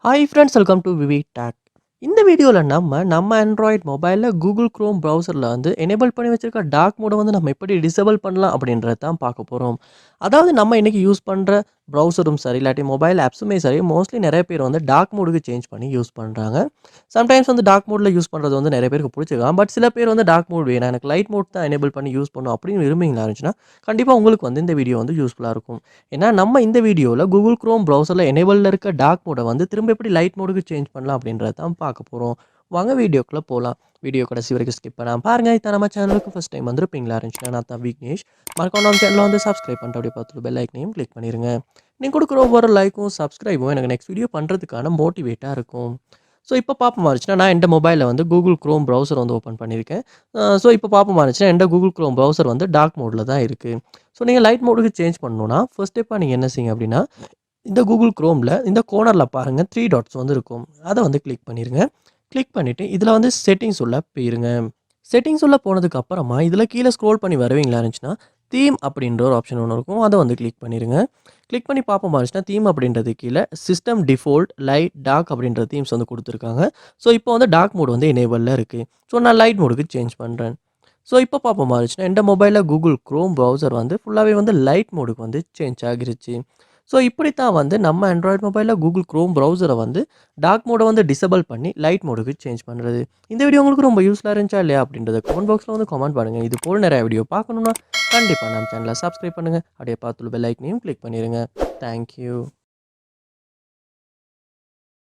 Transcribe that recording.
Hi friends, welcome to VividTech. இந்த வீடியோவில் நம்ம ஆண்ட்ராய்ட் மொபைலில் கூகுள் க்ரோம் ப்ரௌசரில் வந்து எனேபிள் பண்ணி வச்சிருக்க டார்க் மோடை வந்து நம்ம எப்படி டிசேபிள் பண்ணலாம் அப்படின்றத தான் பார்க்க போகிறோம். அதாவது நம்ம இன்றைக்கி யூஸ் பண்ணுற ப்ரௌசரும் சரி, இல்லாட்டி மொபைல் ஆப்ஸுமே சரி, மோஸ்ட்லி நிறைய பேர் வந்து டார்க் மோடுக்கு சேஞ்ச் பண்ணி யூஸ் பண்ணுறாங்க. சம்டைம்ஸ் வந்து டார்க் மோடில் யூஸ் பண்ணுறது வந்து நிறைய பேருக்கு பிடிச்சிருக்கலாம். பட் சில பேர் வந்து டார்க் மோட் வேணும், எனக்கு லைட் மோட் தான் எனேபிள் பண்ணி யூஸ் பண்ணணும் அப்படின்னு விரும்பிங்களா இருந்துச்சுன்னா கண்டிப்பாக உங்களுக்கு வந்து இந்த வீடியோ வந்து யூஸ்ஃபுல்லாக இருக்கும். ஏன்னா நம்ம இந்த வீடியோவில் கூகுள் க்ரோம் ப்ரௌசரில் எனேபிளில் இருக்க டார்க் மோடை வந்து திரும்ப எப்படி லைட் மோடுக்கு சேஞ்ச் பண்ணலாம் அப்படின்றத தான் பார்க்க போகிறோம். வாங்க வீடியோக்குள்ளே போகலாம். வீடியோ கடைசி வரைக்கும் ஸ்கிப் பண்ணாமல் பாருங்கள். இதான் நம்ம சேனலுக்கு ஃபஸ்ட் டைம் வந்துருப்பீங்களா இருந்துச்சுன்னா நான் தான் விக்னேஷ். மறக்காம நம்ம சேனலை வந்து சப்ஸ்கிரைப் பண்ணிட்டு அப்படியே பார்த்துட்டு பெல் ஐக்கனையும் கிளிக் பண்ணிடுங்க. நீங்கள் கொடுக்குற ஒவ்வொரு லைக்கும் சப்ஸ்கிரைபும் எனக்கு நெக்ஸ்ட் வீடியோ பண்ணுறதுக்கான மோட்டிவேட்டாக இருக்கும். ஸோ இப்போ பார்ப்போமா இருந்துச்சுன்னா நான் எந்த மொபைலில் வந்து கூகுள் க்ரோம் ப்ரௌசர் வந்து ஓப்பன் பண்ணியிருக்கேன். ஸோ இப்போ பார்ப்போமா இருந்துச்சுன்னா எந்த கூகுள் க்ரோம் ப்ரௌசர் வந்து டார்க் மோடில் தான் இருக்குது. ஸோ நீங்கள் லைட் மோடுக்கு சேஞ்ச் பண்ணணும்னா ஃபர்ஸ்ட் ஸ்டெப்பாக நீங்கள் என்ன செய்யுங்க அப்படின்னா, இந்த கூகுள் க்ரோமில் இந்த கோர்னரில் பாருங்கள் 3 டாட்ஸ் வந்து இருக்கும். அதை வந்து கிளிக் பண்ணிடுங்க. கிளிக் பண்ணிவிட்டு இதில் வந்து செட்டிங்ஸ் உள்ள போயிருங்க. செட்டிங்ஸ் உள்ள போனதுக்கு அப்புறமா இதில் கீழே ஸ்க்ரோல் பண்ணி வருவீங்களா இருந்துச்சுன்னா தீம் அப்படின்ற ஒரு ஆப்ஷன் ஒன்று இருக்கும். அதை வந்து கிளிக் பண்ணிடுங்க. கிளிக் பண்ணி பார்ப்போமா இருந்துச்சுன்னா தீம் அப்படின்றது கீழே சிஸ்டம் டிஃபால்ட் லைட் டார்க் அப்படின்ற தீம்ஸ் வந்து கொடுத்துருக்காங்க. ஸோ இப்போ வந்து டார்க் மோட் வந்து எனேபிளில் இருக்குது. ஸோ நான் லைட் மோடுக்கு சேஞ்ச் பண்ணுறேன். ஸோ இப்போ பார்ப்போமா இருந்துச்சுன்னா இந்த மொபைலில் கூகுள் க்ரோம் ப்ரௌசர் வந்து ஃபுல்லாகவே வந்து லைட் மோடுக்கு வந்து சேஞ்ச் ஆகிருச்சு. ஸோ இப்படி தான் வந்து நம்ம ஆண்ட்ராய்ட் மொபைலில் கூகுள் க்ரோம் ப்ரௌசரை வந்து டார்க் மோடை வந்து டிசேபிள் பண்ணி லைட் மோடுக்கு சேஞ்ச் பண்ணுறது. இந்த வீடியோ உங்களுக்கு ரொம்ப யூஸ்ஃபுல்லாக இருந்துச்சா இல்லையா அப்படின்றத கமெண்ட் பாக்ஸில் வந்து கமெண்ட் பண்ணுங்கள். இது போல் நிறைய வீடியோ பார்க்கணுன்னா கண்டிப்பாக நம்ம சேனலை சப்ஸ்கிரைப் பண்ணுங்கள். அப்படியே பார்த்துள்ள பெல் ஐக்கனையும் கிளிக் பண்ணிடுங்க. தேங்க்யூ.